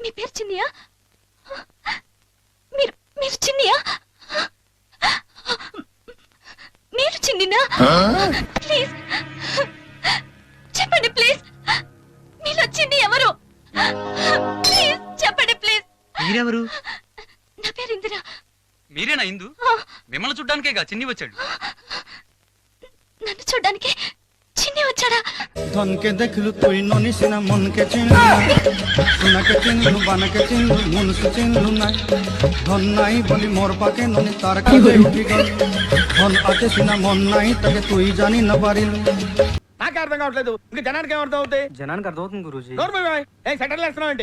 మీ పేరు చిన్నియా? మీరు మీరు చిన్నియా? మీరు చిన్నినా? ప్లీజ్ చెప్పండి ప్లీజ్. మీలో చిన్ని ఎవరు? ప్లీజ్ చెప్పండి ప్లీజ్. మీరెవరు? నా పేరు ఇందిరా. మీరేనా ఇందు? మిమ్మల్ని చూడ్డానికేగా చిన్ని వచ్చాడు. నన్ను చూడ్డానికి చిన్ని వచ్చాడా? धन के देखलू तुई ननी सिना मन के चिन्हलू सुना के चिन्हलू बन के चिन्हलू मन से चिन्हलू नाई धन नाई बोली मोर पाके ननी तार काजे उठी गल धन आते सिना मन नाई तके तुई जानी न पारिलू నాకు అర్థం కావట్లేదు ఇంకా జనానికి ఏం అర్థం అవుతాయి? జనానికి అర్థమవుతుంది గురూజీ. సెటర్లు వేస్తున్నావు ఏంటి?